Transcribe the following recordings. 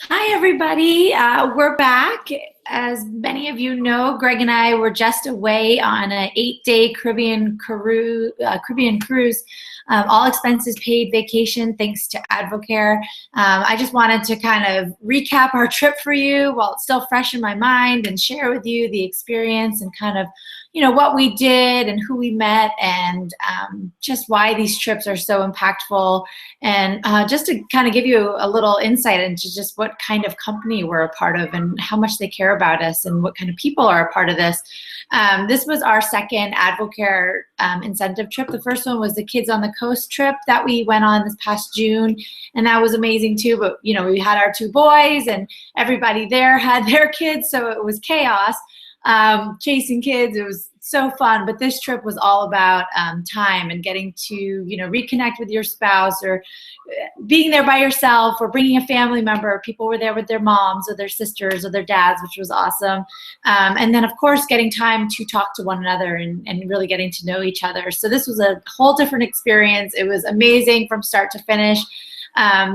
Hi, everybody. We're back. As many of you know, Greg and I were just away on an 8-day Caribbean cruise, all expenses paid vacation, thanks to AdvoCare. I just wanted to kind of recap our trip for you while it's still fresh in my mind and share with you the experience and kind of, what we did and who we met and just why these trips are so impactful. And just to kind of give you a little insight into just what kind of company we're a part of and how much they care about us and what kind of people are a part of this. This was our second AdvoCare incentive trip. The first one was the Kids on the Coast trip that we went on this past June, and that was amazing too. But we had our 2 boys and everybody there had their kids, so it was chaos. Chasing kids. It was so fun, but this trip was all about time and getting to reconnect with your spouse, or being there by yourself, or bringing a family member. People were there with their moms or their sisters or their dads, which was awesome. And then, of course, getting time to talk to one another and really getting to know each other. So this was a whole different experience. It was amazing from start to finish.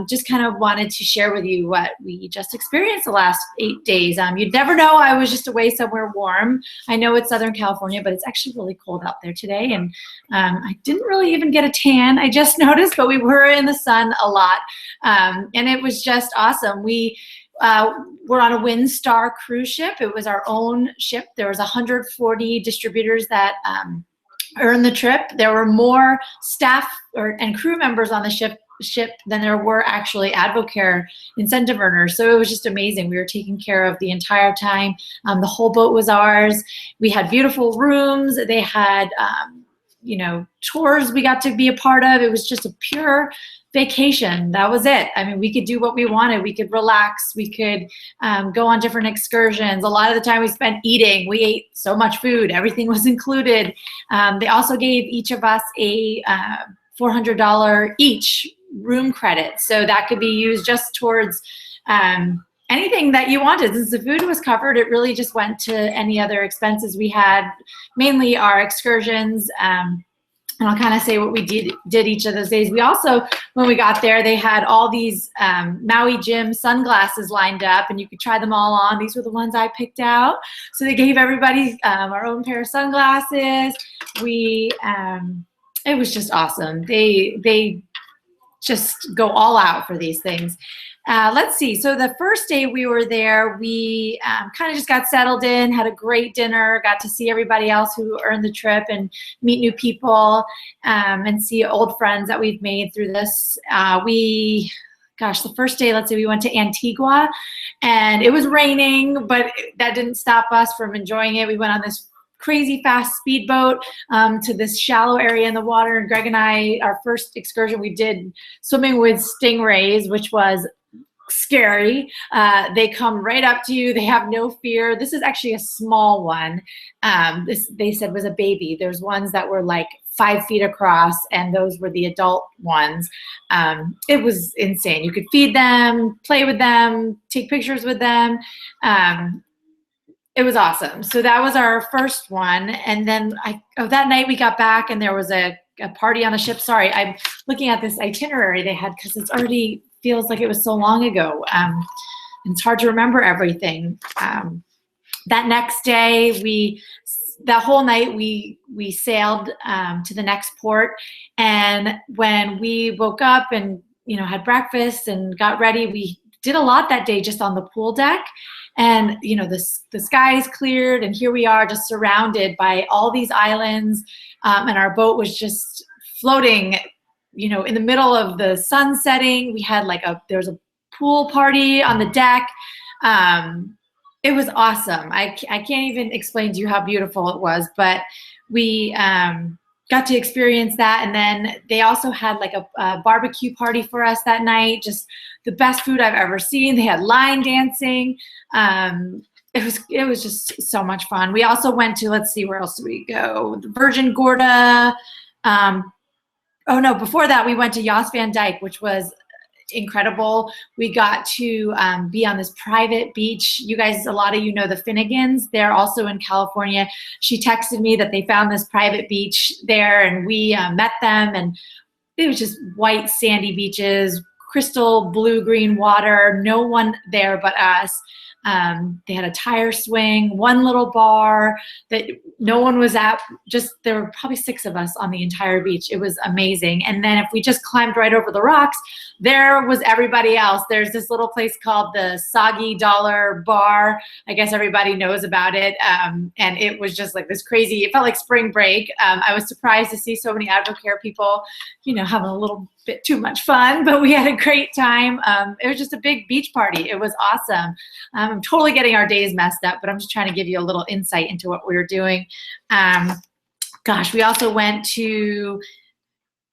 Just kind of wanted to share with you what we just experienced the last 8 days. You'd never know I was just away somewhere warm. I know it's Southern California, but it's actually really cold out there today. And I didn't really even get a tan, I just noticed, but we were in the sun a lot. And it was just awesome. We were on a Windstar cruise ship. It was our own ship. There was 140 distributors that earned the trip. There were more staff and crew members on the ship than there were actually AdvoCare incentive earners. So it was just amazing. We were taken care of the entire time. The whole boat was ours. We had beautiful rooms. They had, tours we got to be a part of. It was just a pure vacation. That was it. I mean, we could do what we wanted. We could relax. We could go on different excursions. A lot of the time we spent eating. We ate so much food. Everything was included. They also gave each of us a $400 each room credit, so that could be used just towards anything that you wanted. Since the food was covered, it really just went to any other expenses we had, mainly our excursions. And I'll kind of say what we did each of those days. We also, when we got there, they had all these Maui Jim sunglasses lined up, and you could try them all on. These were the ones I picked out. So they gave everybody our own pair of sunglasses. It was just awesome. They just go all out for these things. Let's see. So the first day we were there, we kind of just got settled in, had a great dinner, got to see everybody else who earned the trip and meet new people and see old friends that we've made through this. The first day, let's say we went to Antigua, and it was raining, but that didn't stop us from enjoying it. We went on this crazy fast speedboat to this shallow area in the water. And Greg and I, our first excursion, we did swimming with stingrays, which was scary. They come right up to you. They have no fear. This is actually a small one. This, they said, was a baby. There's ones that were like 5 feet across, and those were the adult ones. It was insane. You could feed them, play with them, take pictures with them. It was awesome. So that was our first one. And then that night we got back, and there was a party on the ship. Sorry, I'm looking at this itinerary they had because it's already feels like it was so long ago. It's hard to remember everything. That next day, that whole night we sailed to the next port. And when we woke up and had breakfast and got ready, we did a lot that day just on the pool deck. And the sky is cleared, and here we are just surrounded by all these islands, and our boat was just floating in the middle of the sun setting. We had there was a pool party on the deck. It was awesome. I can't even explain to you how beautiful it was, but we got to experience that. And then they also had a barbecue party for us that night. Just the best food I've ever seen. They had line dancing. It was just so much fun. We also went to, let's see, where else did we go? The Virgin Gorda. Before that we went to Yas Van Dyke, which was incredible. We got to be on this private beach. You guys, a lot of you know the Finnegans. They're also in California. She texted me that they found this private beach there, and we met them, and it was just white sandy beaches, crystal blue-green water, no one there but us. They had a tire swing, one little bar that no one was at. Just there were probably 6 of us on the entire beach. It was amazing. And then if we just climbed right over the rocks, there was everybody else. There's this little place called the Soggy Dollar Bar. I guess everybody knows about it. And it was just like this crazy, it felt like spring break. I was surprised to see so many AdvoCare people, you know, having a little bit too much fun, but we had a great time. It was just a big beach party. It was awesome. I'm totally getting our days messed up, but I'm just trying to give you a little insight into what we were doing. Gosh, we also went to,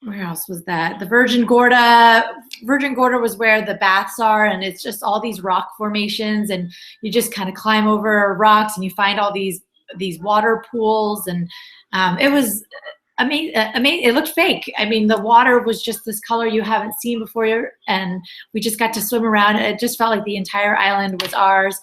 where else was that? The Virgin Gorda. Virgin Gorda was where the baths are, and it's just all these rock formations, and you just kind of climb over rocks and you find all these water pools, and it was amazing. It looked fake. I mean, the water was just this color you haven't seen before, and we just got to swim around. It just felt like the entire island was ours.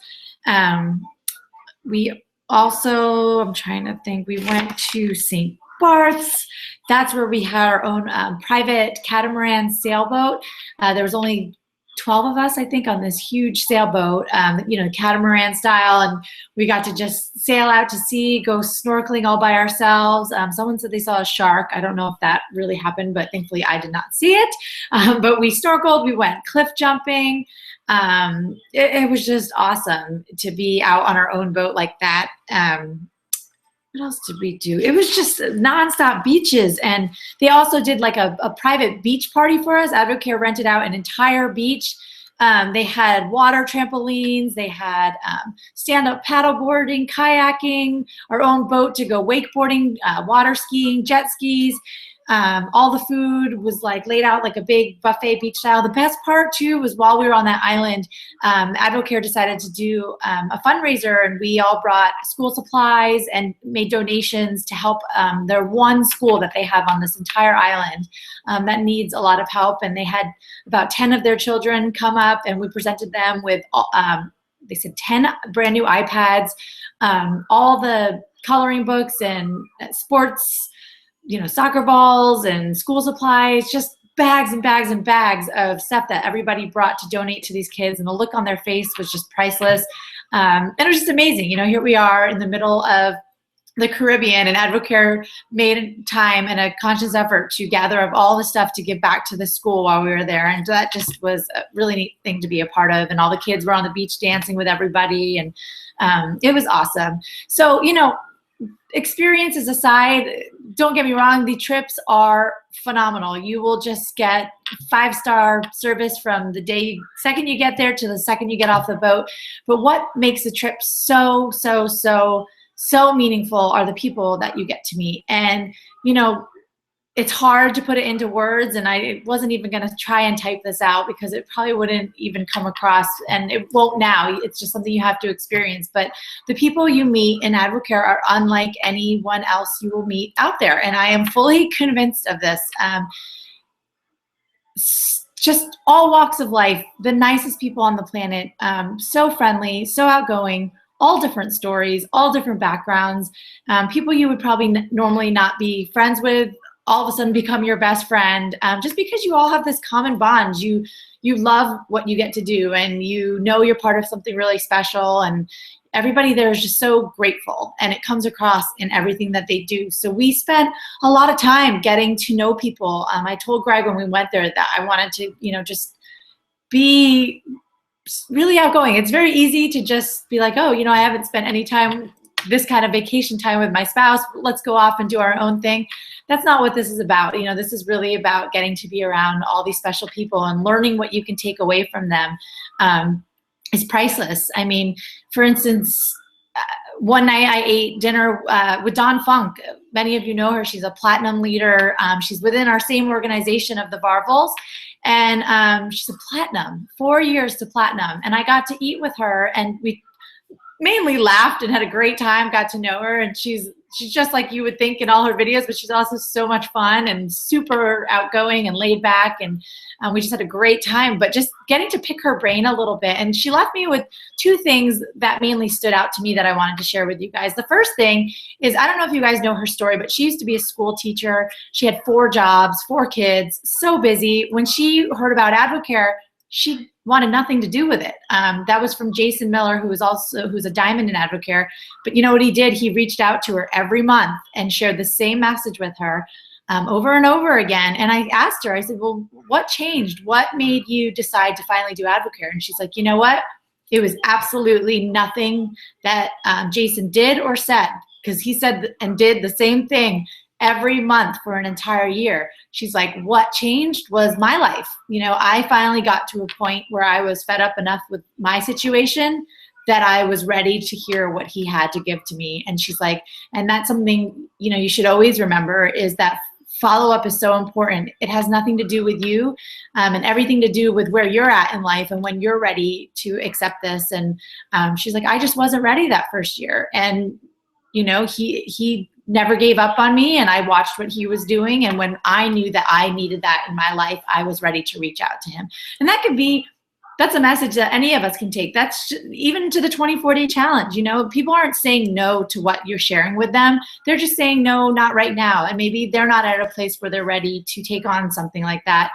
We also, I'm trying to think, we went to St. Barth's. That's where we had our own private catamaran sailboat. There was only 12 of us, I think, on this huge sailboat, you know, catamaran style, and we got to just sail out to sea, go snorkeling all by ourselves. Someone said they saw a shark. I don't know if that really happened, but thankfully I did not see it. But we snorkeled, we went cliff jumping. It was just awesome to be out on our own boat like that. What else did we do? It was just nonstop beaches, and they also did like a private beach party for us. AdvoCare rented out an entire beach. They had water trampolines, they had stand-up paddleboarding, kayaking, our own boat to go wakeboarding, water skiing, jet skis. All the food was like laid out like a big buffet beach style. The best part too was while we were on that island, AdvoCare decided to do a fundraiser, and we all brought school supplies and made donations to help their one school that they have on this entire island that needs a lot of help. And they had about 10 of their children come up, and we presented them with, they said 10 brand new iPads, all the coloring books and sports, you know, soccer balls and school supplies, just bags and bags and bags of stuff that everybody brought to donate to these kids. And the look on their face was just priceless. And it was just amazing. You know, here we are in the middle of the Caribbean, and AdvoCare made time and a conscious effort to gather up all the stuff to give back to the school while we were there. And that just was a really neat thing to be a part of. And all the kids were on the beach dancing with everybody, and it was awesome. So, you know, experiences aside, don't get me wrong, the trips are phenomenal. You will just get 5-star service from the second you get there to the second you get off the boat. But what makes the trip so meaningful are the people that you get to meet. And, you know, it's hard to put it into words, and I wasn't even going to try and type this out because it probably wouldn't even come across, and it won't now. It's just something you have to experience. But the people you meet in AdvoCare are unlike anyone else you will meet out there, and I am fully convinced of this. Just all walks of life, the nicest people on the planet, so friendly, so outgoing, all different stories, all different backgrounds, people you would probably normally not be friends with, all of a sudden become your best friend, just because you all have this common bond. You love what you get to do, and you know you're part of something really special, and everybody there is just so grateful, and it comes across in everything that they do. So we spent a lot of time getting to know people. I told Greg when we went there that I wanted to, you know, just be really outgoing. It's very easy to just be like, oh, you know, I haven't spent any time, this kind of vacation time with my spouse, let's go off and do our own thing. That's not what this is about. You know, this is really about getting to be around all these special people, and learning what you can take away from them is priceless. I mean, for instance, one night I ate dinner with Dawn Funk. Many of you know her. She's a platinum leader. She's within our same organization of the Varvels, and she's a platinum, 4 years to platinum. And I got to eat with her, and we mainly laughed and had a great time, got to know her, and she's just like you would think in all her videos, but she's also so much fun and super outgoing and laid back, and we just had a great time. But just getting to pick her brain a little bit, and she left me with two things that mainly stood out to me that I wanted to share with you guys. The first thing is, I don't know if you guys know her story, but she used to be a school teacher. She had 4 jobs, 4 kids, so busy. When she heard about AdvoCare, she wanted nothing to do with it. That was from Jason Miller, who's a diamond in AdvoCare. But you know what he did? He reached out to her every month and shared the same message with her over and over again. And I asked her, I said, well, what changed? What made you decide to finally do AdvoCare? And she's like, you know what? It was absolutely nothing that Jason did or said, because he said and did the same thing every month for an entire year. She's like, what changed was my life. You know, I finally got to a point where I was fed up enough with my situation that I was ready to hear what he had to give to me. And she's like, and that's something, you know, you should always remember, is that follow-up is so important. It has nothing to do with you and everything to do with where you're at in life and when you're ready to accept this. And she's like, I just wasn't ready that first year. And, you know, he never gave up on me, and I watched what he was doing. And when I knew that I needed that in my life, I was ready to reach out to him. And that's a message that any of us can take. That's even to the 24-day challenge. You know, people aren't saying no to what you're sharing with them. They're just saying, no, not right now. And maybe they're not at a place where they're ready to take on something like that.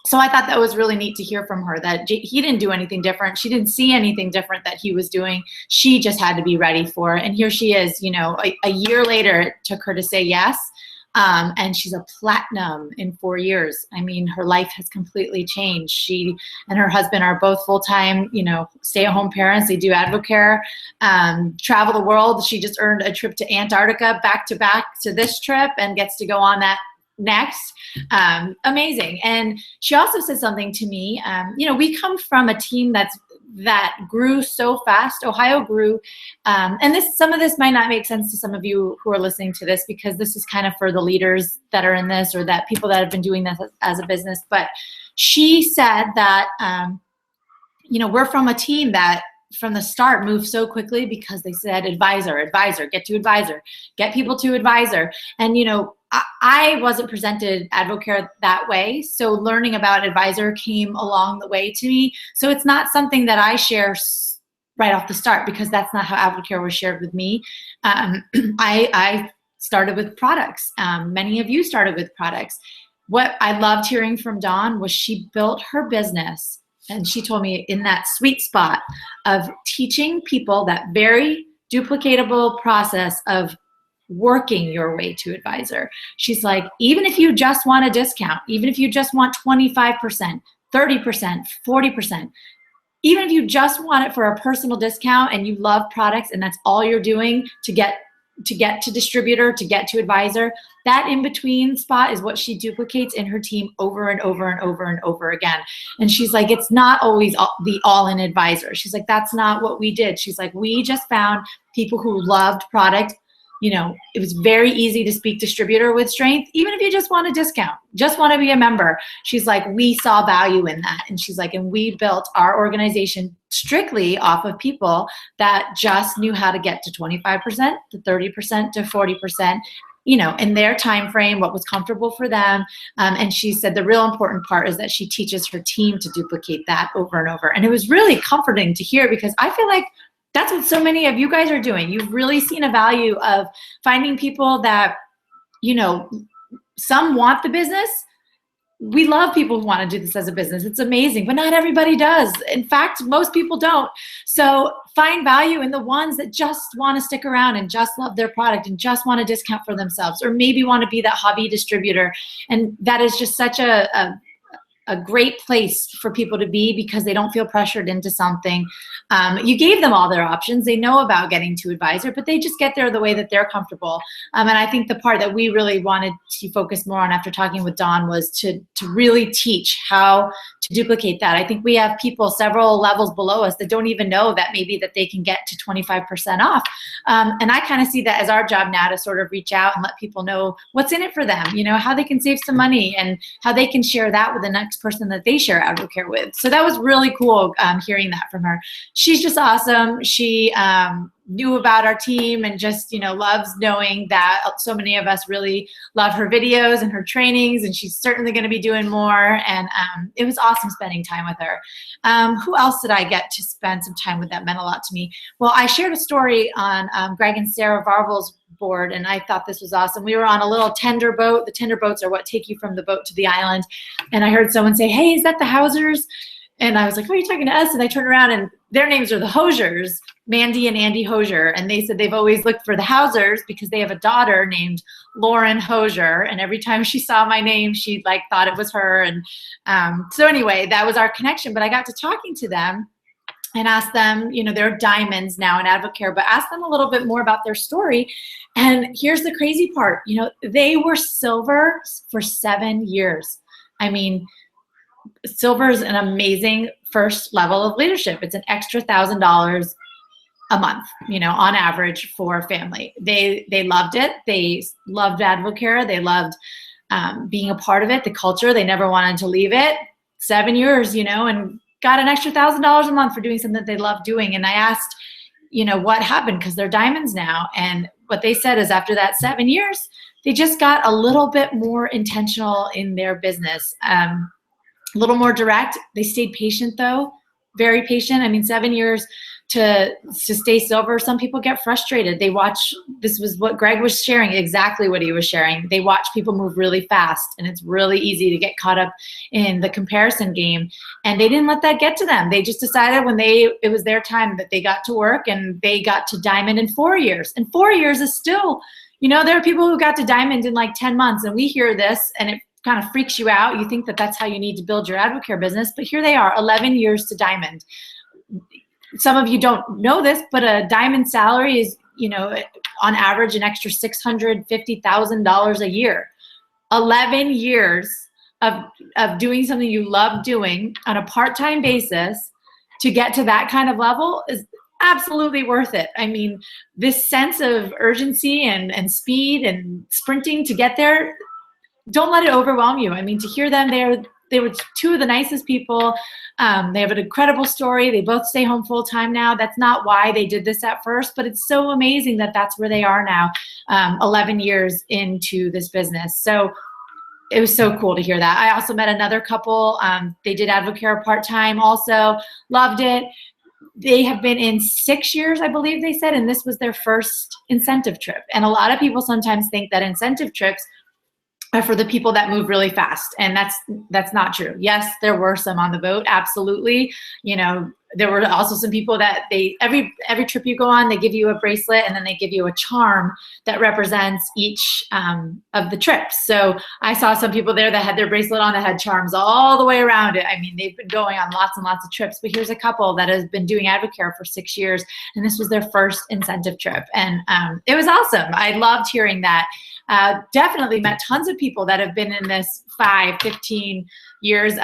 So I thought that was really neat to hear from her, that he didn't do anything different. She didn't see anything different that he was doing. She just had to be ready for it. And here she is, you know, a year later, it took her to say yes. And she's a platinum in 4 years. I mean, her life has completely changed. She and her husband are both full-time, you know, stay-at-home parents. They do AdvoCare, travel the world. She just earned a trip to Antarctica back to this trip and gets to go on that next. Amazing. And she also said something to me. You know, we come from a team that grew so fast. Ohio grew, and some of this might not make sense to some of you who are listening to this, because this is kind of for the leaders that are in this, or that people that have been doing this as a business. But she said that, you know, we're from a team that from the start moved so quickly because they said advisor, get to advisor, get people to advisor. And, you know, I wasn't presented AdvoCare that way. So learning about advisor came along the way to me. So it's not something that I share right off the start, because that's not how AdvoCare was shared with me. I started with products. Many of you started with products. What I loved hearing from Dawn was she built her business, and she told me in that sweet spot of teaching people that very duplicatable process of working your way to advisor. She's like, even if you just want a discount, even if you just want 25%, 30%, 40%, even if you just want it for a personal discount and you love products and that's all you're doing to get to distributor, to get to advisor, that in-between spot is what she duplicates in her team over and over and over and over again. And she's like, it's not always the all-in advisor. She's like, that's not what we did. She's like, we just found people who loved product. You know, it was very easy to speak distributor with strength, even if you just want a discount, just want to be a member. She's like, we saw value in that. And she's like, and we built our organization strictly off of people that just knew how to get to 25%, to 30%, to 40%, you know, in their time frame, what was comfortable for them. And she said the real important part is that she teaches her team to duplicate that over and over. And it was really comforting to hear, because I feel like that's what so many of you guys are doing. You've really seen a value of finding people that, you know, some want the business. We love people who want to do this as a business. It's amazing, but not everybody does. In fact, most people don't. So find value in the ones that just want to stick around and just love their product and just want a discount for themselves, or maybe want to be that hobby distributor. And that is just such a great place for people to be, because they don't feel pressured into something. You gave them all their options. They know about getting to advisor, but they just get there the way that they're comfortable. And I think the part that we really wanted to focus more on after talking with Dawn was to really teach how to duplicate that. I think we have people several levels below us that don't even know that maybe that they can get to 25% off. And I kind of see that as our job now to sort of reach out and let people know what's in it for them, you know, how they can save some money and how they can share that with the next person that they share AdvoCare with. So that was really cool hearing that from her. She's just awesome. She knew about our team and just, you know, loves knowing that so many of us really love her videos and her trainings, and she's certainly going to be doing more. And it was awesome spending time with her. Who else did I get to spend some time with that meant a lot to me? Well, I shared a story on Greg and Sarah Varvel's board, and I thought this was awesome. We were on a little tender boat. The tender boats are what take you from the boat to the island. And I heard someone say, "Hey, is that the Hausers?" And I was like, "Oh, you're talking to us?" And I turned around and their names are the Hosiers, Mandy and Andy Hosier. And they said they've always looked for the Hausers because they have a daughter named Lauren Hosier. And every time she saw my name, she like thought it was her. And so anyway, that was our connection. But I got to talking to them and asked them, you know, they're diamonds now in AdvoCare, but asked them a little bit more about their story. And here's the crazy part, you know, they were silver for 7 years. I mean, silver is an amazing first level of leadership. It's an extra $1,000 a month, you know, on average for a family. They loved it. They loved AdvoCare. They loved being a part of it, the culture. They never wanted to leave it. 7 years, you know, and got an extra $1,000 a month for doing something that they love doing. And I asked, you know, what happened, because they're diamonds now. And what they said is after that 7 years, they just got a little bit more intentional in their business. A little more direct. They stayed patient though, very patient. I mean, 7 years to stay silver. Some people get frustrated. They watch, this was what Greg was sharing, exactly what he was sharing. They watch people move really fast, and it's really easy to get caught up in the comparison game. And they didn't let that get to them. They just decided when it was their time that they got to work, and they got to diamond in 4 years. And 4 years is still, you know, there are people who got to diamond in like 10 months, and we hear this and it kind of freaks you out. You think that that's how you need to build your AdvoCare business, but here they are, 11 years to diamond. Some of you don't know this, but a diamond salary is, you know, on average an extra $650,000 a year. 11 years of doing something you love doing on a part-time basis to get to that kind of level is absolutely worth it. I mean, this sense of urgency and speed and sprinting to get there, don't let it overwhelm you. I mean, to hear them, they were two of the nicest people. They have an incredible story. They both stay home full time now. That's not why they did this at first, but it's so amazing that that's where they are now, 11 years into this business. So it was so cool to hear that. I also met another couple. They did AdvoCare part-time also, loved it. They have been in 6 years, I believe they said, and this was their first incentive trip. And a lot of people sometimes think that incentive trips are for the people that move really fast, and that's not true. Yes, there were some on the boat, absolutely. You know, there were also some people that every trip you go on, they give you a bracelet, and then they give you a charm that represents each of the trips. So I saw some people there that had their bracelet on that had charms all the way around it. I mean, they've been going on lots and lots of trips, but here's a couple that has been doing AdvoCare for 6 years, and this was their first incentive trip. And it was awesome. I loved hearing that. Definitely met tons of people that have been in this 5, 15 years.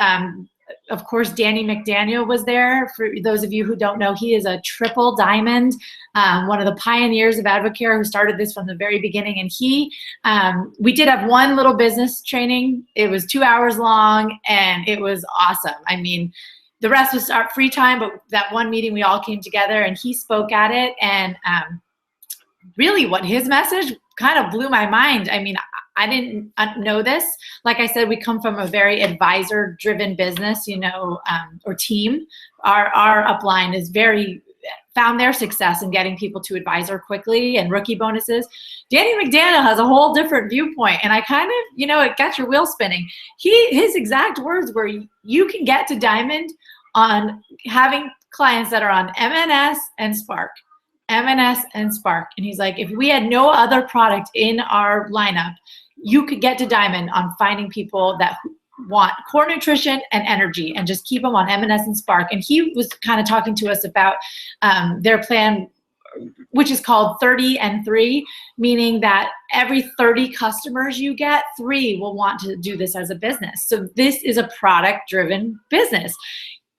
Of course, Danny McDaniel was there. For those of you who don't know, he is a triple diamond, one of the pioneers of AdvoCare who started this from the very beginning. And we did have one little business training. It was 2 hours long, and it was awesome. I mean, the rest was our free time, but that one meeting we all came together and he spoke at it. And really what his message kind of blew my mind. I mean, I didn't know this. Like I said, we come from a very advisor-driven business, you know, or team. Our upline is found their success in getting people to advisor quickly and rookie bonuses. Danny McDaniel has a whole different viewpoint, and I kind of, you know, it got your wheel spinning. His exact words were, you can get to diamond on having clients that are on MNS and Spark. MNS and Spark. And he's like, if we had no other product in our lineup, you could get to diamond on finding people that want core nutrition and energy, and just keep them on MNS and Spark. And he was kind of talking to us about their plan which is called 30 and 3, meaning that every 30 customers you get, 3 will want to do this as a business. So this is a product-driven business.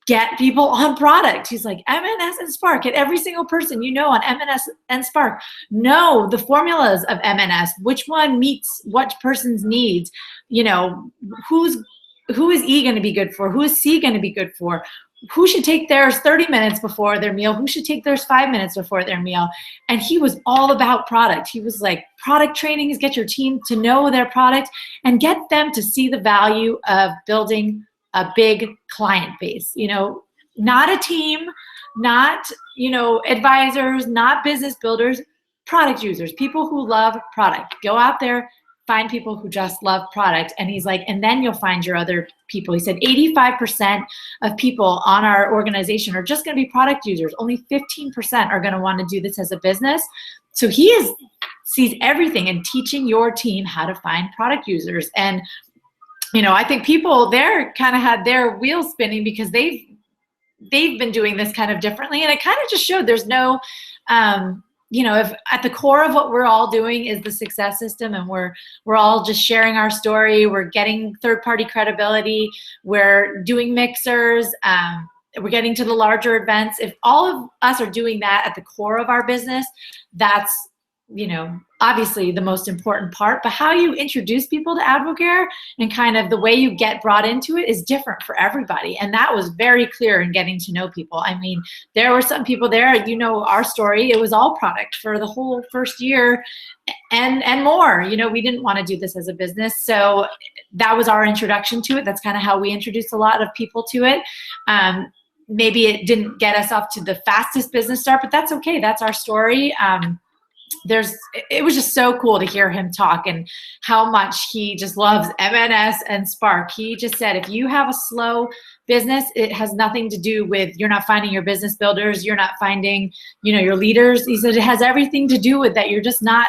Get people on product. He's like, M&S and Spark. Get every single person you know on M&S and Spark. Know the formulas of M&S. Which one meets what person's needs? You know, who is E going to be good for? Who is C going to be good for? Who should take theirs 30 minutes before their meal? Who should take theirs 5 minutes before their meal? And he was all about product. He was like, product training is get your team to know their product and get them to see the value of building a big client base. You know, not a team, not, you know, advisors, not business builders, product users, people who love product. Go out there, find people who just love product. And he's like, and then you'll find your other people. He said 85% of people on our organization are just going to be product users. Only 15% are going to want to do this as a business. So he sees everything in teaching your team how to find product users. And you know, I think people there kind of had their wheels spinning because they've been doing this kind of differently. And it kind of just showed there's no, you know, if at the core of what we're all doing is the success system, and we're all just sharing our story, we're getting third-party credibility, we're doing mixers, we're getting to the larger events. If all of us are doing that at the core of our business, that's, you know, obviously the most important part. But how you introduce people to AdvoCare and kind of the way you get brought into it is different for everybody. And that was very clear in getting to know people. I mean, there were some people there, you know, our story, it was all product for the whole first year and more. You know, we didn't want to do this as a business. So that was our introduction to it. That's kind of how we introduced a lot of people to it. Maybe it didn't get us off to the fastest business start, but that's okay. That's our story. It was just so cool to hear him talk and how much he just loves M&S and Spark. He just said, if you have a slow business, it has nothing to do with you're not finding your business builders, you're not finding, you know, your leaders. He said it has everything to do with that. You're just not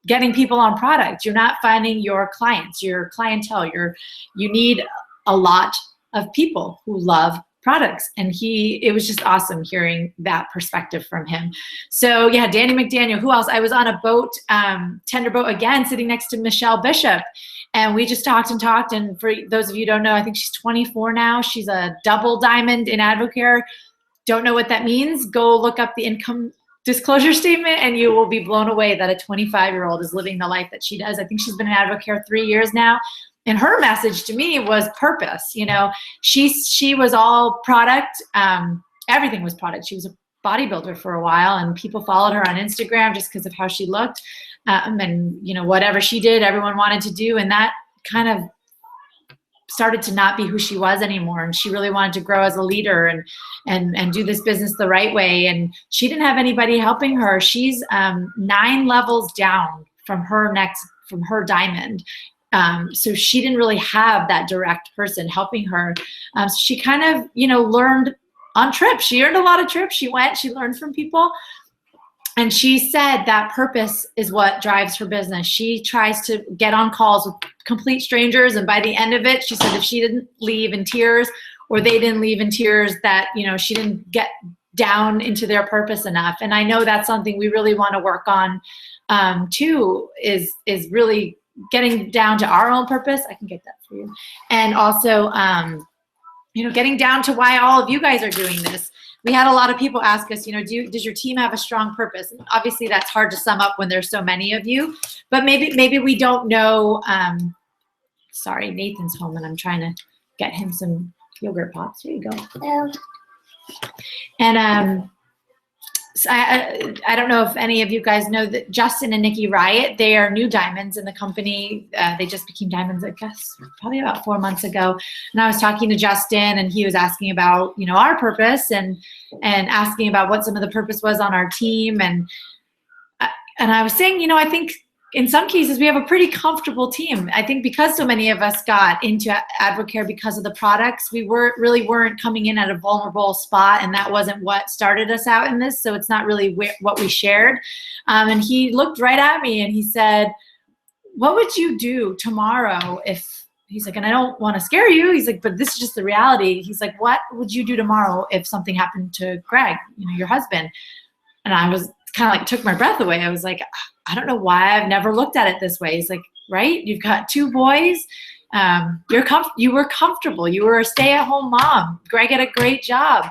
getting people on product. You're not finding your clients, your clientele. You need a lot of people who love products. And it was just awesome hearing that perspective from him. So yeah, Danny McDaniel. Who else? I was on a boat, tender boat again, sitting next to Michelle Bishop. And we just talked. And for those of you who don't know, I think she's 24 now. She's a double diamond in AdvoCare. Don't know what that means? Go look up the income disclosure statement and you will be blown away that a 25-year-old is living the life that she does. I think she's been in AdvoCare 3 years now. And her message to me was purpose. You know, she was all product. Everything was product. She was a bodybuilder for a while, and people followed her on Instagram just because of how she looked. And you know, whatever she did, everyone wanted to do, and that kind of started to not be who she was anymore. And she really wanted to grow as a leader and do this business the right way. And she didn't have anybody helping her. She's 9 levels down from her diamond. So she didn't really have that direct person helping her. So she kind of, you know, learned on trips. She earned a lot of trips. She learned from people. And she said that purpose is what drives her business. She tries to get on calls with complete strangers. And by the end of it, she said if she didn't leave in tears or they didn't leave in tears, that, you know, she didn't get down into their purpose enough. And I know that's something we really want to work on too, is really getting down to our own purpose. I can get that for you. And also, you know, getting down to why all of you guys are doing this. We had a lot of people ask us, you know, does your team have a strong purpose? And obviously that's hard to sum up when there's so many of you, but maybe we don't know. Sorry, Nathan's home and I'm trying to get him some yogurt pops. Here you go. And so I don't know if any of you guys know that Justin and Nikki Riot, they are new diamonds in the company. They just became diamonds, I guess, probably about 4 months ago. And I was talking to Justin and he was asking about, you know, our purpose and asking about what some of the purpose was on our team. And I was saying, you know, I think in some cases we have a pretty comfortable team. I think because so many of us got into AdvoCare because of the products, we weren't coming in at a vulnerable spot, and that wasn't what started us out in this. So it's not really what we shared. And he looked right at me and he said, what would you do tomorrow if, he's like, and I don't want to scare you. He's like, but this is just the reality. He's like, what would you do tomorrow if something happened to Greg, you know, your husband? And I was kind of like took my breath away. I was like, I don't know why I've never looked at it this way. He's like, right? You've got 2 boys. You were comfortable. You were a stay-at-home mom. Greg had a great job.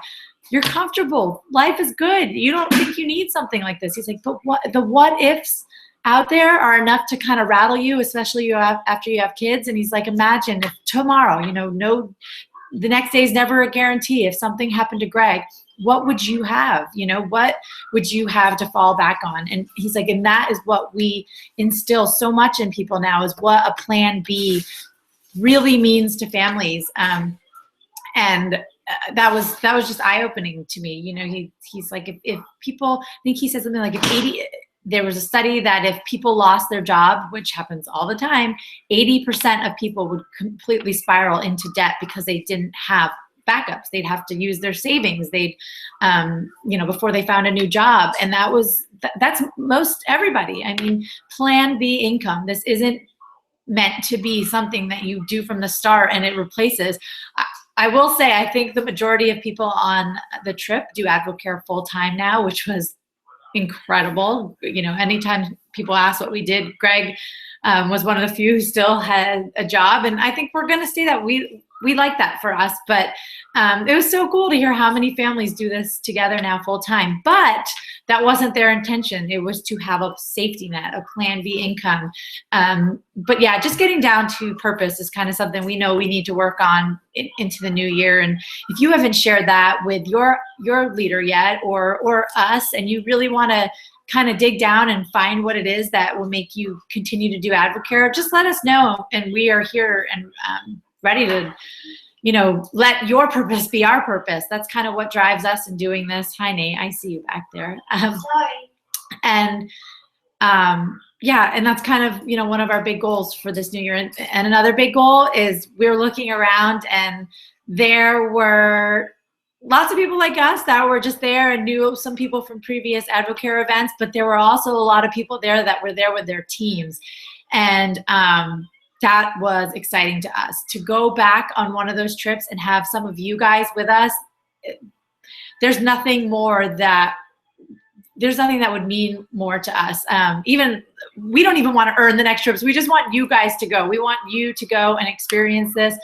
You're comfortable. Life is good. You don't think you need something like this. He's like, but what ifs out there are enough to kind of rattle you, especially after you have kids. And he's like, imagine if tomorrow, the next day is never a guarantee. If something happened to Greg, what would you have? What would you have to fall back on? And he's like, and that is what we instill so much in people now, is what a plan B really means to families. And that was just eye-opening to me. He's like, if people, I think he said something like, there was a study that if people lost their job, which happens all the time, 80% of people would completely spiral into debt because they didn't have backups. They'd have to use their savings. They'd, before they found a new job. And that's most everybody. I mean, plan B income. This isn't meant to be something that you do from the start and it replaces. I will say, I think the majority of people on the trip do AdvoCare full time now, which was incredible. Anytime people ask what we did, Greg was one of the few who still had a job. And I think we're going to stay that. We like that for us, but it was so cool to hear how many families do this together now full time. But that wasn't their intention. It was to have a safety net, a plan B income. But yeah, just getting down to purpose is kind of something we know we need to work on into the new year. And if you haven't shared that with your leader yet, or us, and you really want to kind of dig down and find what it is that will make you continue to do AdvoCare, just let us know. And we are here and ready to, let your purpose be our purpose. That's kind of what drives us in doing this. Hi, Nate. I see you back there. Sorry. And that's kind of, one of our big goals for this new year. And another big goal is we're looking around, and there were lots of people like us that were just there and knew some people from previous AdvoCare events, but there were also a lot of people there that were there with their teams. And that was exciting to us to go back on one of those trips and have some of you guys with us. There's nothing that would mean more to us. Even we don't even want to earn the next trips. We just want you guys to go. We want you to go and experience this.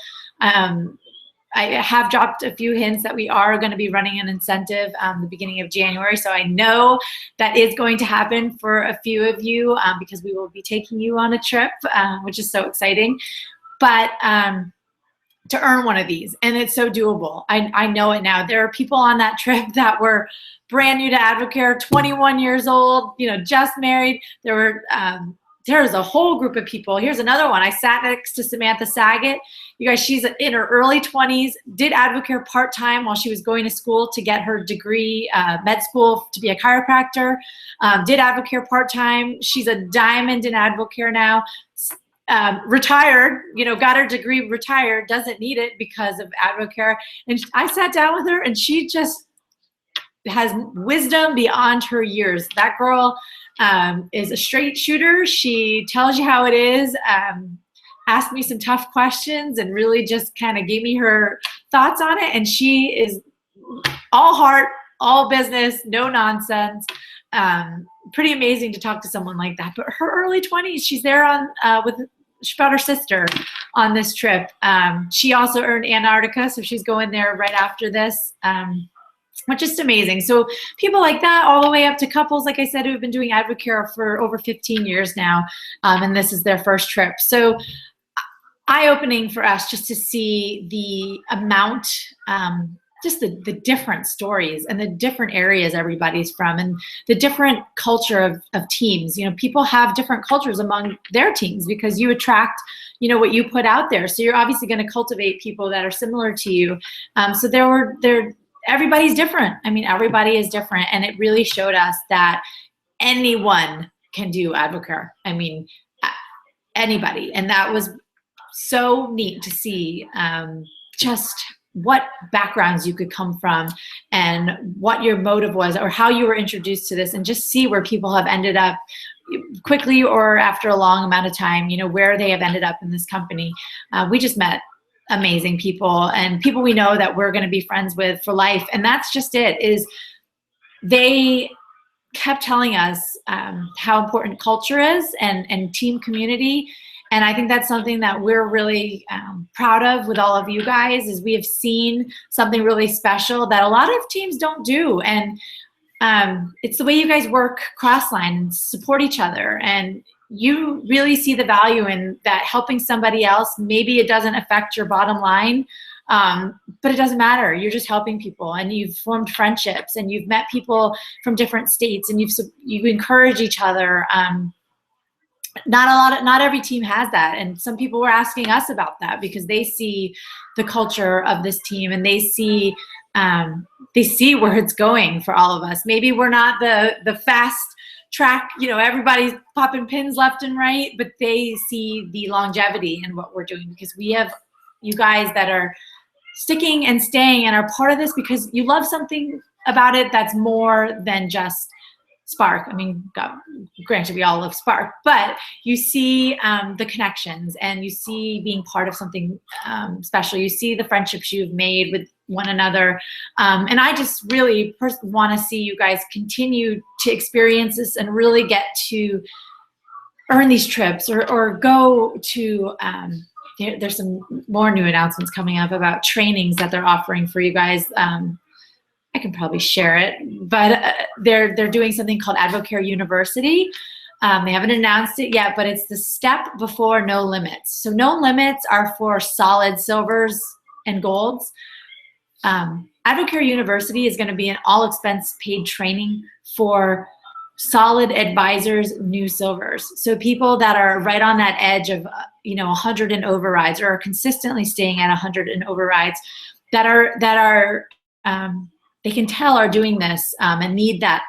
I have dropped a few hints that we are going to be running an incentive the beginning of January. So I know that is going to happen for a few of you because we will be taking you on a trip, which is so exciting. But to earn one of these, and it's so doable. I know it now. There are people on that trip that were brand new to AdvoCare, 21 years old, just married. There's a whole group of people. Here's another one. I sat next to Samantha Saget. You guys, she's in her early 20s, did AdvoCare part-time while she was going to school to get her degree, med school to be a chiropractor, did AdvoCare part-time. She's a diamond in AdvoCare now, retired, got her degree, retired, doesn't need it because of AdvoCare. And I sat down with her, and she just has wisdom beyond her years. That girl is a straight shooter. She tells you how it is, asked me some tough questions, and really just kind of gave me her thoughts on it. And she is all heart, all business, no nonsense. Pretty amazing to talk to someone like that. But her early 20s, she's there she brought her sister on this trip. She also earned Antarctica, so she's going there right after this. Which is amazing. So people like that, all the way up to couples, like I said, who have been doing AdvoCare for over 15 years now, and this is their first trip. So eye-opening for us just to see the amount, just the different stories and the different areas everybody's from, and the different culture of teams. People have different cultures among their teams because you attract, what you put out there. So you're obviously going to cultivate people that are similar to you. So everybody's different. I mean, everybody is different. And it really showed us that anyone can do AdvoCare. I mean, anybody. And that was so neat to see just what backgrounds you could come from and what your motive was or how you were introduced to this, and just see where people have ended up quickly or after a long amount of time, where they have ended up in this company. We just met amazing people, and people we know that we're going to be friends with for life. And that's just it, is they kept telling us how important culture is and team community. And I think that's something that we're really proud of with all of you guys, is we have seen something really special that a lot of teams don't do. And it's the way you guys work cross-line and support each other. And you really see the value in that, helping somebody else. Maybe it doesn't affect your bottom line, but it doesn't matter. You're just helping people, and you've formed friendships, and you've met people from different states, and you encourage each other. Not every team has that, and some people were asking us about that because they see the culture of this team, and they see where it's going for all of us. Maybe we're not the fast track, everybody's popping pins left and right, but they see the longevity in what we're doing, because we have you guys that are sticking and staying and are part of this because you love something about it that's more than just Spark. I mean, granted, we all love Spark, but you see the connections, and you see being part of something special. You see the friendships you've made with one another. And I just really want to see you guys continue to experience this and really get to earn these trips or go to, there's some more new announcements coming up about trainings that they're offering for you guys. I can probably share it, but they're doing something called AdvoCare University. They haven't announced it yet, but it's the step before no limits. So no limits are for solid silvers and golds. AdvoCare University is going to be an all expense paid training for solid advisors, new silvers. So people that are right on that edge of 100 and overrides, or are consistently staying at 100 and overrides, that are they can tell are doing this and need that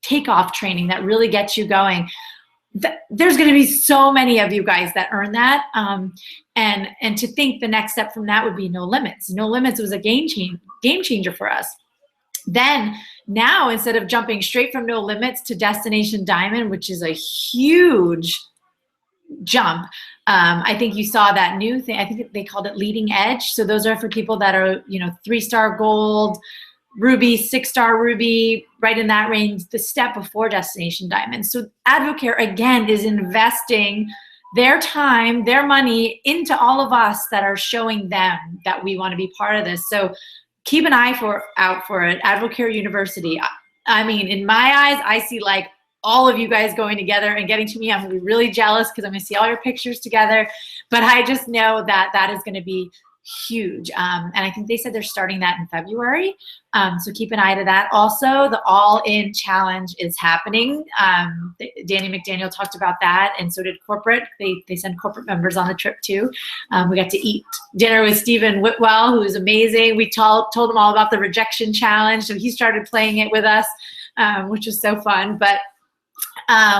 takeoff training that really gets you going. There's going to be so many of you guys that earn that, and to think the next step from that would be no limits. No limits was a game changer for us. Then now, instead of jumping straight from no limits to Destination Diamond, which is a huge jump, I think you saw that new thing. I think they called it Leading Edge. So those are for people that are 3-star gold, Ruby, 6-star Ruby, right in that range, the step before Destination Diamond. So AdvoCare, again, is investing their time, their money into all of us that are showing them that we want to be part of this. So keep an eye out for it. AdvoCare University. I mean, in my eyes, I see like all of you guys going together and getting to me. I'm going to be really jealous because I'm going to see all your pictures together. But I just know that that is going to be huge. And I think they said they're starting that in February. So keep an eye to that. Also, the All-In Challenge is happening. Danny McDaniel talked about that, and so did corporate. They send corporate members on the trip too. We got to eat dinner with Stephen Whitwell, who is amazing. We told him all about the Rejection Challenge, so he started playing it with us, which was so fun. But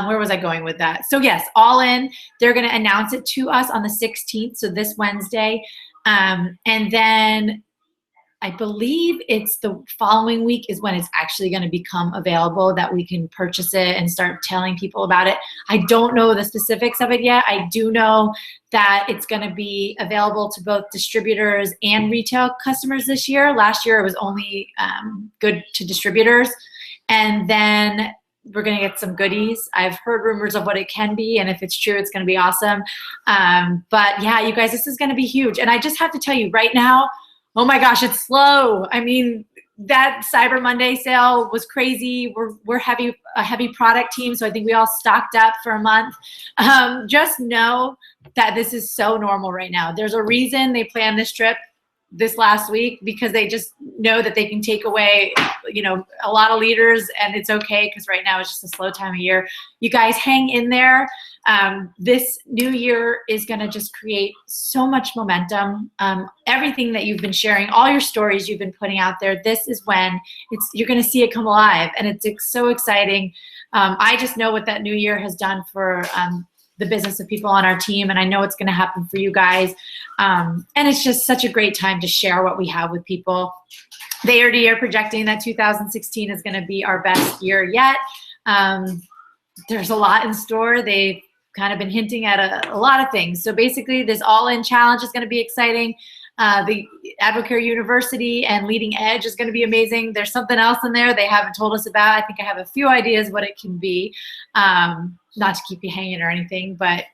where was I going with that? So yes, All In. They're going to announce it to us on the 16th, so this Wednesday. And then I believe it's the following week is when it's actually going to become available, that we can purchase it and start telling people about it. I don't know the specifics of it yet. I do know that it's going to be available to both distributors and retail customers this year. Last year it was only good to distributors. And then we're going to get some goodies. I've heard rumors of what it can be, and if it's true, it's going to be awesome. But yeah, you guys, this is going to be huge. And I just have to tell you right now, oh my gosh, it's slow. I mean, that Cyber Monday sale was crazy. We're a heavy product team, so I think we all stocked up for a month. Just know that this is so normal right now. There's a reason they planned this trip this last week, because they just know that they can take away, a lot of leaders, and it's okay, because right now it's just a slow time of year. You guys hang in there. This new year is going to just create so much momentum. Everything that you've been sharing, all your stories you've been putting out there, this is when you're going to see it come alive, and it's so exciting. I just know what that new year has done for the business of people on our team, and I know it's going to happen for you guys. And it's just such a great time to share what we have with people. They already are projecting that 2016 is going to be our best year yet. There's a lot in store. They've kind of been hinting at a lot of things. So basically, this All-In Challenge is going to be exciting. The AdvoCare University and Leading Edge is going to be amazing. There's something else in there they haven't told us about. I think I have a few ideas what it can be. Not to keep you hanging or anything, but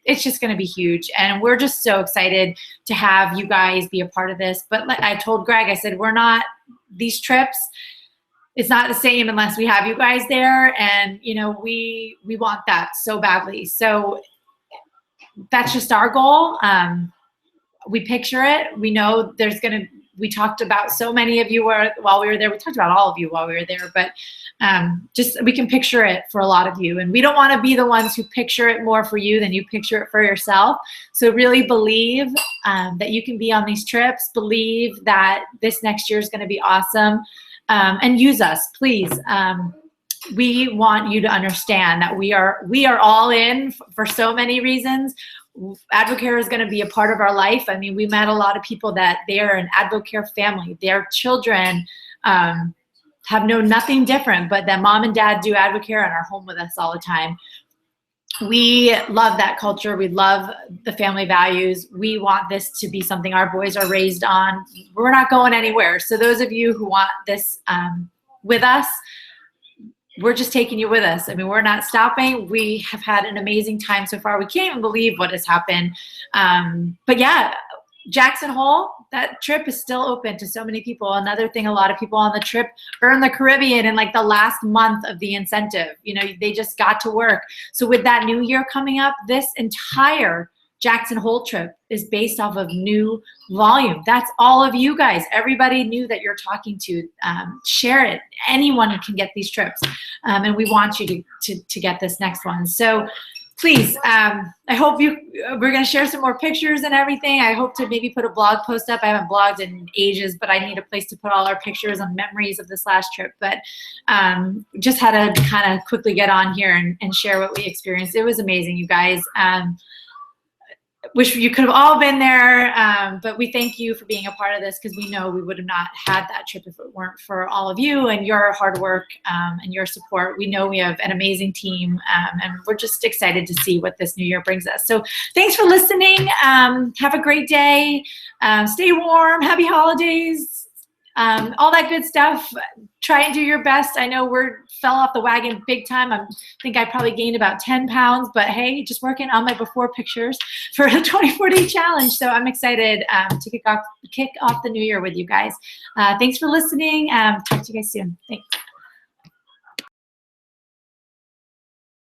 it's just going to be huge. And we're just so excited to have you guys be a part of this. But I told Greg, I said, we're not, these trips, it's not the same unless we have you guys there. And, you know, we want that so badly. So that's just our goal. We picture it. We know there's going to, we talked about so many of you while we were there. We talked about all of you while we were there, but just we can picture it for a lot of you. And we don't want to be the ones who picture it more for you than you picture it for yourself. So really believe that you can be on these trips. Believe that this next year is going to be awesome. And use us, please. We want you to understand that we are all in for so many reasons. AdvoCare is going to be a part of our life. I mean, we met a lot of people that they are an AdvoCare family. Their children have known nothing different but that mom and dad do AdvoCare and are home with us all the time. We love that culture. We love the family values. We want this to be something our boys are raised on. We're not going anywhere. So those of you who want this with us, we're just taking you with us. I mean, we're not stopping. We have had an amazing time so far. We can't even believe what has happened. But yeah, Jackson Hole, that trip is still open to so many people. Another thing, a lot of people on the trip earn the Caribbean in like the last month of the incentive. You know, they just got to work. So with that new year coming up, this entire Jackson Hole trip is based off of new volume. That's all of you guys. Everybody new that you're talking to, share it. Anyone can get these trips. And we want you to get this next one. So please, I hope we're going to share some more pictures and everything. I hope to maybe put a blog post up. I haven't blogged in ages, but I need a place to put all our pictures and memories of this last trip. But just had to kind of quickly get on here and share what we experienced. It was amazing, you guys. Wish you could have all been there, but we thank you for being a part of this because we know we would have not had that trip if it weren't for all of you and your hard work and your support. We know we have an amazing team, and we're just excited to see what this new year brings us. So thanks for listening. Have a great day. Stay warm. Happy holidays. All that good stuff. Try and do your best. I know we fell off the wagon big time. I think I probably gained about 10 pounds, but hey, just working on my before pictures for a 24-day challenge. So I'm excited to kick off the new year with you guys. Thanks for listening. Talk to you guys soon. Thanks.